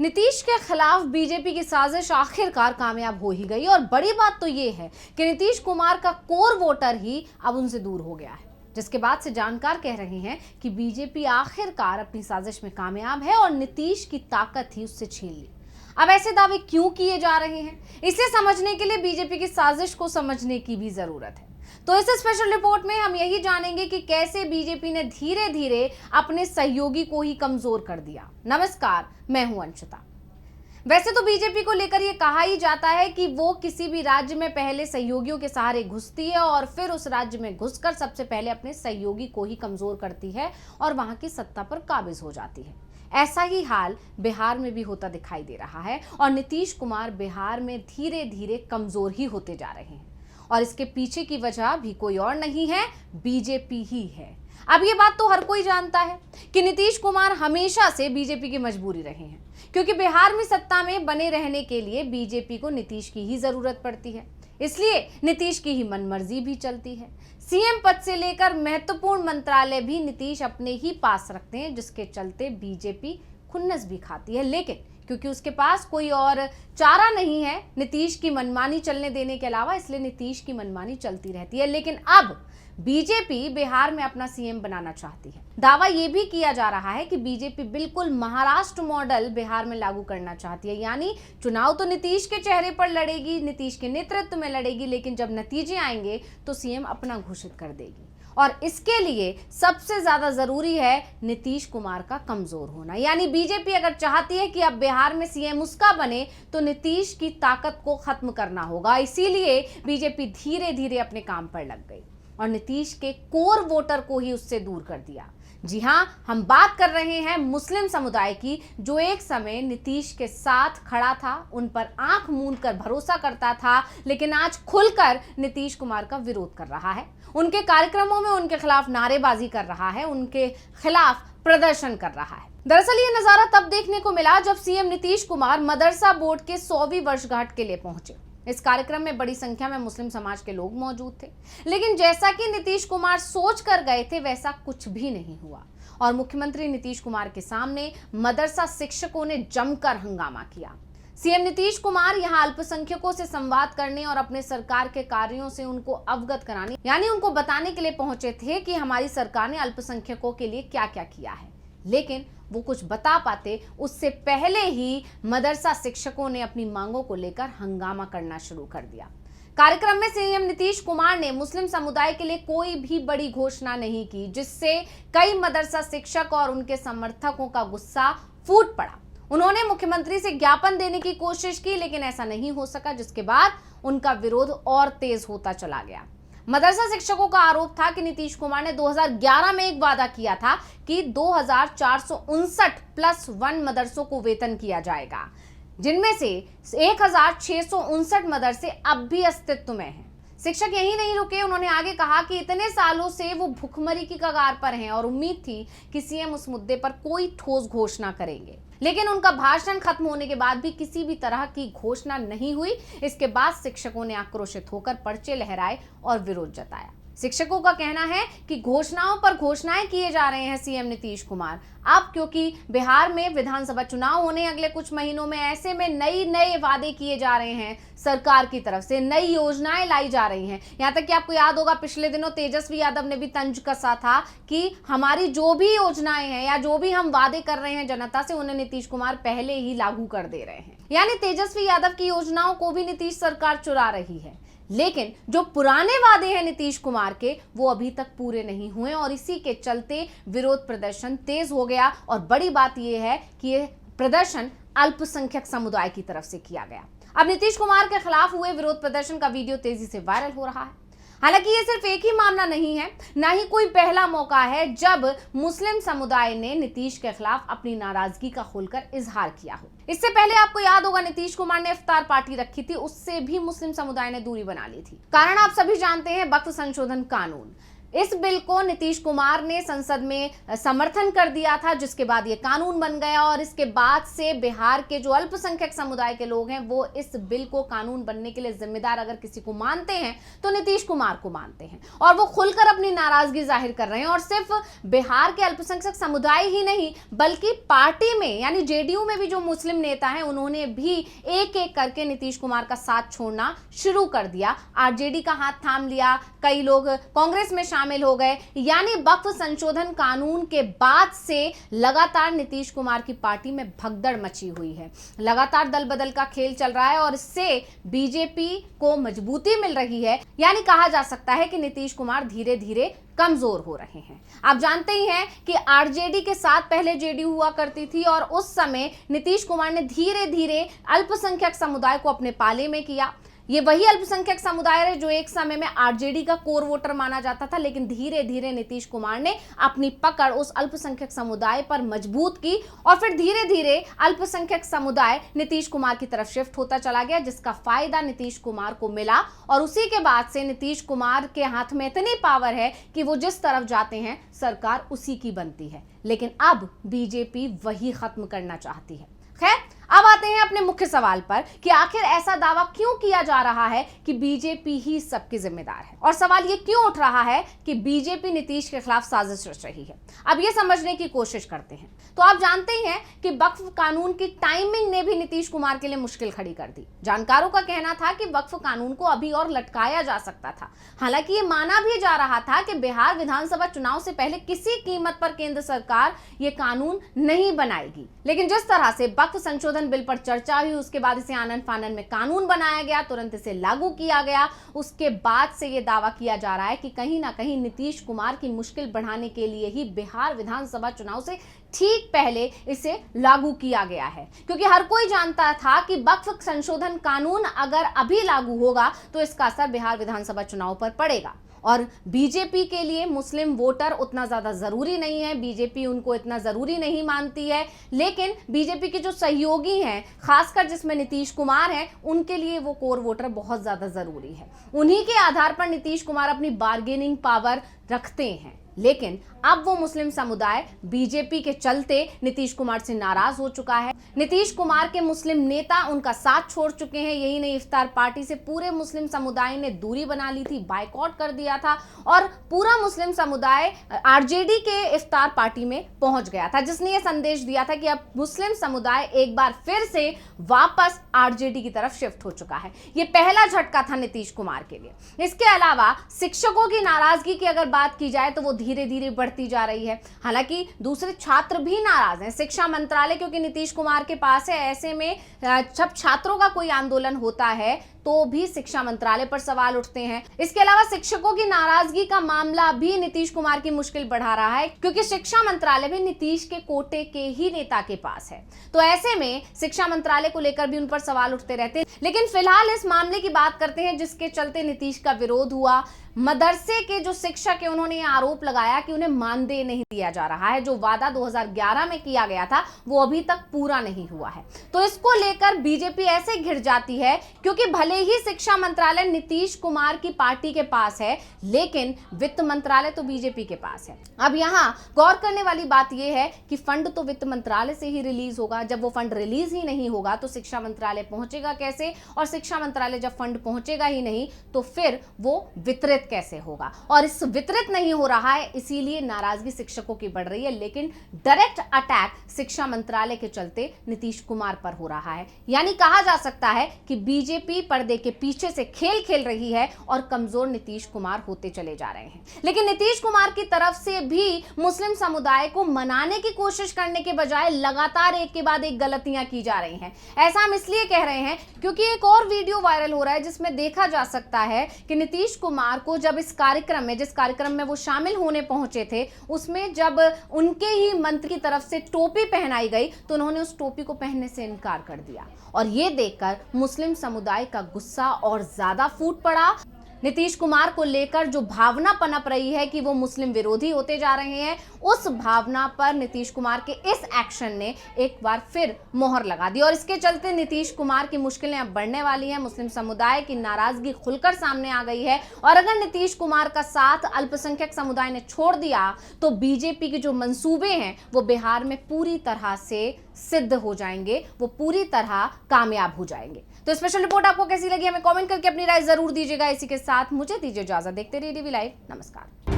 नीतीश के खिलाफ बीजेपी की साजिश आखिरकार कामयाब हो ही गई और बड़ी बात तो ये है कि नीतीश कुमार का कोर वोटर ही अब उनसे दूर हो गया है, जिसके बाद से जानकार कह रहे हैं कि बीजेपी आखिरकार अपनी साजिश में कामयाब है और नीतीश की ताकत ही उससे छीन ली। अब ऐसे दावे क्यों किए जा रहे हैं, इसे समझने के लिए बीजेपी की साजिश को समझने की भी जरूरत है। तो इस स्पेशल रिपोर्ट में हम यही जानेंगे कि कैसे बीजेपी ने धीरे धीरे अपने सहयोगी को ही कमजोर कर दिया। नमस्कार, मैं हूं अंशिता। वैसे तो बीजेपी को लेकर यह कहा ही जाता है कि वो किसी भी राज्य में पहले सहयोगियों के सहारे घुसती है और फिर उस राज्य में घुसकर सबसे पहले अपने सहयोगी को ही कमजोर करती है और वहां की सत्ता पर काबिज हो जाती है। ऐसा ही हाल बिहार में भी होता दिखाई दे रहा है और नीतीश कुमार बिहार में धीरे धीरे कमजोर ही होते जा रहे हैं और इसके पीछे की वजह भी कोई और नहीं है, बीजेपी ही है। अब ये बात तो हर कोई जानता है कि नीतीश कुमार हमेशा से बीजेपी की मजबूरी रहे हैं, क्योंकि बिहार में सत्ता में बने रहने के लिए बीजेपी को नीतीश की ही जरूरत पड़ती है, इसलिए नीतीश की ही मनमर्जी भी चलती है। सीएम पद से लेकर महत्वपूर्ण मंत्रालय भी नीतीश अपने ही पास रखते हैं, जिसके चलते बीजेपी खुन्नस भी खाती है। लेकिन क्योंकि उसके पास कोई और चारा नहीं है नीतीश की मनमानी चलने देने के अलावा, इसलिए नीतीश की मनमानी चलती रहती है। लेकिन अब बीजेपी बिहार में अपना सीएम बनाना चाहती है। दावा यह भी किया जा रहा है कि बीजेपी बिल्कुल महाराष्ट्र मॉडल बिहार में लागू करना चाहती है, यानी चुनाव तो नीतीश के चेहरे पर लड़ेगी, नीतीश के नेतृत्व में लड़ेगी, लेकिन जब नतीजे आएंगे तो सीएम अपना घोषित कर देगी। और इसके लिए सबसे ज्यादा जरूरी है नीतीश कुमार का कमजोर होना, यानी बीजेपी अगर चाहती है कि अब बिहार में सीएम उसका बने तो नीतीश की ताकत को खत्म करना होगा। इसीलिए बीजेपी धीरे धीरे अपने काम पर लग गई और नीतीश के कोर वोटर को ही उससे दूर कर दिया। जी हां, हम बात कर रहे हैं मुस्लिम समुदाय की, जो एक समय नीतीश के साथ खड़ा था, उन पर आंख मूंद कर भरोसा करता था, लेकिन आज खुलकर नीतीश कुमार का विरोध कर रहा है, उनके कार्यक्रमों में उनके खिलाफ नारेबाजी कर रहा है, उनके खिलाफ प्रदर्शन कर रहा है। दरअसल ये नजारा तब देखने को मिला जब सीएम नीतीश कुमार मदरसा बोर्ड के 100वीं वर्षगांठ के लिए पहुंचे। इस कार्यक्रम में बड़ी संख्या में मुस्लिम समाज के लोग मौजूद थे, लेकिन जैसा कि नीतीश कुमार सोच कर गए थे वैसा कुछ भी नहीं हुआ और मुख्यमंत्री नीतीश कुमार के सामने मदरसा शिक्षकों ने जमकर हंगामा किया। सीएम नीतीश कुमार यहां अल्पसंख्यकों से संवाद करने और अपने सरकार के कार्यों से उनको अवगत कराने, यानी उनको बताने के लिए पहुंचे थे कि हमारी सरकार ने अल्पसंख्यकों के लिए क्या क्या किया है। लेकिन वो कुछ बता पाते उससे पहले ही मदरसा शिक्षकों ने अपनी मांगों को लेकर हंगामा करना शुरू कर दिया। कार्यक्रम में सीएम नीतीश कुमार ने मुस्लिम समुदाय के लिए कोई भी बड़ी घोषणा नहीं की, जिससे कई मदरसा शिक्षक और उनके समर्थकों का गुस्सा फूट पड़ा। उन्होंने मुख्यमंत्री से ज्ञापन देने की कोशिश की, लेकिन ऐसा नहीं हो सका, जिसके बाद उनका विरोध और तेज होता चला गया। मदरसा शिक्षकों का आरोप था कि नीतीश कुमार ने 2011 में एक वादा किया था कि 2459+1 मदरसों को वेतन किया जाएगा, जिनमें से 1659 मदरसे अब भी अस्तित्व में हैं। शिक्षक यही नहीं रुके, उन्होंने आगे कहा कि इतने सालों से वो भुखमरी की कगार पर हैं और उम्मीद थी कि सीएम उस मुद्दे पर कोई ठोस घोषणा करेंगे, लेकिन उनका भाषण खत्म होने के बाद भी किसी भी तरह की घोषणा नहीं हुई। इसके बाद शिक्षकों ने आक्रोशित होकर पर्चे लहराए और विरोध जताया। शिक्षकों का कहना है कि घोषणाओं पर घोषणाएं किए जा रहे हैं सीएम नीतीश कुमार। अब क्योंकि बिहार में विधानसभा चुनाव होने अगले कुछ महीनों में, ऐसे में नए वादे किए जा रहे हैं, सरकार की तरफ से नई योजनाएं लाई जा रही हैं। यहाँ तक कि आपको याद होगा पिछले दिनों तेजस्वी यादव ने भी तंज कसा था कि हमारी जो भी योजनाएं हैं या जो भी हम वादे कर रहे हैं जनता से, उन्हें नीतीश कुमार पहले ही लागू कर दे रहे हैं। यानी तेजस्वी यादव की योजनाओं को भी नीतीश सरकार चुरा रही है, लेकिन जो पुराने वादे हैं नीतीश कुमार के, वो अभी तक पूरे नहीं हुए और इसी के चलते विरोध प्रदर्शन तेज हो गया। और बड़ी बात यह है कि यह प्रदर्शन अल्पसंख्यक समुदाय की तरफ से किया गया। अब नीतीश कुमार के खिलाफ हुए विरोध प्रदर्शन का वीडियो तेजी से वायरल हो रहा है। हालांकि ये सिर्फ एक ही मामला नहीं है, ना ही कोई पहला मौका है जब मुस्लिम समुदाय ने नीतीश के खिलाफ अपनी नाराजगी का खुलकर इजहार किया हो। इससे पहले आपको याद होगा नीतीश कुमार ने इफ्तार पार्टी रखी थी, उससे भी मुस्लिम समुदाय ने दूरी बना ली थी। कारण आप सभी जानते हैं, वक्फ संशोधन कानून। इस बिल को नीतीश कुमार ने संसद में समर्थन कर दिया था, जिसके बाद ये कानून बन गया और इसके बाद से बिहार के जो अल्पसंख्यक समुदाय के लोग हैं वो इस बिल को कानून बनने के लिए जिम्मेदार अगर किसी को मानते हैं तो नीतीश कुमार को मानते हैं और वो खुलकर अपनी नाराजगी जाहिर कर रहे हैं। और सिर्फ बिहार के अल्पसंख्यक समुदाय ही नहीं बल्कि पार्टी में यानी जेडीयू में भी जो मुस्लिम नेता हैं उन्होंने भी एक एक करके नीतीश कुमार का साथ छोड़ना शुरू कर दिया। आरजेडी का हाथ थाम लिया, कई लोग कांग्रेस में शामिल हो गए। यानी वक्फ संशोधन कानून के बाद से लगातार नीतीश कुमार की पार्टी में भगदड़ मची हुई है, लगातार दल बदल का खेल चल रहा है और इससे बीजेपी को मजबूती मिल रही है। यानी कहा जा सकता है कि नीतीश कुमार धीरे धीरे कमजोर हो रहे हैं। आप जानते ही हैं कि आरजेडी के साथ पहले जेडीयू हुआ करती थी और उस समय नीतीश कुमार ने धीरे धीरे अल्पसंख्यक समुदाय को अपने पाले में किया। ये वही अल्पसंख्यक समुदाय है जो एक समय में आरजेडी का कोर वोटर माना जाता था, लेकिन धीरे धीरे नीतीश कुमार ने अपनी पकड़ उस अल्पसंख्यक समुदाय पर मजबूत की और फिर धीरे धीरे अल्पसंख्यक समुदाय नीतीश कुमार की तरफ शिफ्ट होता चला गया, जिसका फायदा नीतीश कुमार को मिला। और उसी के बाद से नीतीश कुमार के हाथ में इतनी पावर है कि वो जिस तरफ जाते हैं सरकार उसी की बनती है। लेकिन अब बीजेपी वही खत्म करना चाहती है। खैर, अब आते हैं अपने मुख्य सवाल पर कि आखिर ऐसा दावा क्यों किया जा रहा है कि बीजेपी ही सबकी जिम्मेदार है और सवाल ये क्यों उठ रहा है कि बीजेपी नीतीश के खिलाफ साजिश रच रही है। अब ये समझने की कोशिश करते हैं। तो आप जानते ही हैं कि वक्फ कानून की टाइमिंग ने भी नीतीश कुमार के लिए मुश्किल खड़ी कर दी। जानकारों का कहना था कि वक्फ कानून को अभी और लटकाया जा सकता था। हालांकि ये माना भी जा रहा था कि बिहार विधानसभा चुनाव से पहले किसी कीमत पर केंद्र सरकार ये कानून नहीं बनाएगी, लेकिन जिस तरह से वक्फ संशोधन बिल पर चर्चा हुई उसके बाद इसे आनन फानन में कानून बनाया गया, तुरंत इसे लागू किया गया। उसके बाद से यह दावा किया जा रहा है कि कहीं ना कहीं नीतीश कुमार की मुश्किल बढ़ाने के लिए ही बिहार विधानसभा चुनाव से ठीक पहले इसे लागू किया गया है, क्योंकि हर कोई जानता था कि वक्फ संशोधन कानून अगर अभी लागू होगा तो इसका असर बिहार विधानसभा चुनाव पर पड़ेगा। और बीजेपी के लिए मुस्लिम वोटर उतना ज्यादा जरूरी नहीं है, बीजेपी उनको इतना जरूरी नहीं मानती है, लेकिन बीजेपी के जो सहयोगी हैं, खासकर जिसमें नीतीश कुमार हैं, उनके लिए वो कोर वोटर बहुत ज्यादा जरूरी है। उन्हीं के आधार पर नीतीश कुमार अपनी बार्गेनिंग पावर रखते हैं। लेकिन अब वो मुस्लिम समुदाय बीजेपी के चलते नीतीश कुमार से नाराज हो चुका है। नीतीश कुमार के मुस्लिम नेता उनका साथ छोड़ चुके हैं। यही नहीं, इफ्तार पार्टी से पूरे मुस्लिम समुदाय ने दूरी बना ली थी, बायकॉट कर दिया था और पूरा मुस्लिम समुदाय आरजेडी के इफ्तार पार्टी में पहुंच गया था, जिसने यह संदेश दिया था कि अब मुस्लिम समुदाय एक बार फिर से वापस आरजेडी की तरफ शिफ्ट हो चुका है। यह पहला झटका था नीतीश कुमार के लिए। इसके अलावा शिक्षकों की नाराजगी की अगर बात की जाए तो वो धीरे धीरे बढ़ती जा रही है। हालांकि दूसरे छात्र भी नाराज हैं। शिक्षा मंत्रालय क्योंकि नीतीश कुमार के पास है, ऐसे में जब छात्रों का कोई आंदोलन होता है तो भी शिक्षा मंत्रालय पर सवाल उठते हैं। इसके अलावा शिक्षकों की नाराजगी का मामला भी नीतीश कुमार की मुश्किल बढ़ा रहा है, क्योंकि शिक्षा मंत्रालय भी नीतीश के कोटे के ही नेता के पास है। तो ऐसे में शिक्षा मंत्रालय को लेकर भी उन पर सवाल उठते रहते हैं। लेकिन फिलहाल इस मामले की बात करते हैं जिसके चलते नीतीश का विरोध हुआ। मदरसे के जो शिक्षक है उन्होंने ये आरोप लगाया कि उन्हें मानदेय नहीं दिया जा रहा है। जो वादा 2011 में किया गया था वो अभी तक पूरा नहीं हुआ है। तो इसको लेकर बीजेपी ऐसे घिर जाती है, क्योंकि भले ही शिक्षा मंत्रालय नीतीश कुमार की पार्टी के पास है, लेकिन वित्त मंत्रालय तो बीजेपी के पास है। अब यहाँ गौर करने वाली बात यह है कि फंड तो वित्त मंत्रालय से ही रिलीज होगा। जब वो फंड रिलीज ही नहीं होगा तो शिक्षा मंत्रालय पहुंचेगा कैसे, और शिक्षा मंत्रालय जब फंड पहुंचेगा ही नहीं तो फिर वो वितरित कैसे होगा। और इस वितरित नहीं हो रहा है, इसीलिए नाराजगी शिक्षकों की बढ़ रही है। लेकिन डायरेक्ट अटैक शिक्षा मंत्रालय के चलते नीतीश कुमार पर हो रहा है। यानी कहा जा सकता है कि बीजेपी पर्दे के पीछे से खेल खेल रही है और कमजोर नीतीश कुमार होते चले जा रहे हैं। लेकिन नीतीश कुमार की तरफ से भी मुस्लिम समुदाय को मनाने की कोशिश करने के बजाय लगातार एक के बाद एक गलतियां की जा रही हैं। ऐसा हम इसलिए कह रहे हैं क्योंकि एक और वीडियो वायरल हो रहा है जिसमें देखा जा सकता है कि नीतीश कुमार को जब इस कार्यक्रम में, जिस कार्यक्रम में वो शामिल होने पहुंचे थे, उसमें जब उनके ही मंत्री की तरफ से टोपी पहनाई गई तो उन्होंने उस टोपी को पहनने से इनकार कर दिया। और ये देखकर मुस्लिम समुदाय का गुस्सा और ज्यादा फूट पड़ा। नीतीश कुमार को लेकर जो भावना पनप रही है कि वो मुस्लिम विरोधी होते जा रहे हैं, उस भावना पर नीतीश कुमार के इस एक्शन ने एक बार फिर मोहर लगा दी और इसके चलते नीतीश कुमार की मुश्किलें अब बढ़ने वाली हैं। मुस्लिम समुदाय की नाराजगी खुलकर सामने आ गई है और अगर नीतीश कुमार का साथ अल्पसंख्यक समुदाय ने छोड़ दिया तो बीजेपी के जो मंसूबे हैं वो बिहार में पूरी तरह से सिद्ध हो जाएंगे, वो पूरी तरह कामयाब हो जाएंगे। तो स्पेशल रिपोर्ट आपको कैसी लगी हमें कमेंट करके अपनी राय जरूर दीजिएगा। इसी के साथ मुझे दीजिए इजाजत। देखते रहिए डीवी लाइव। नमस्कार।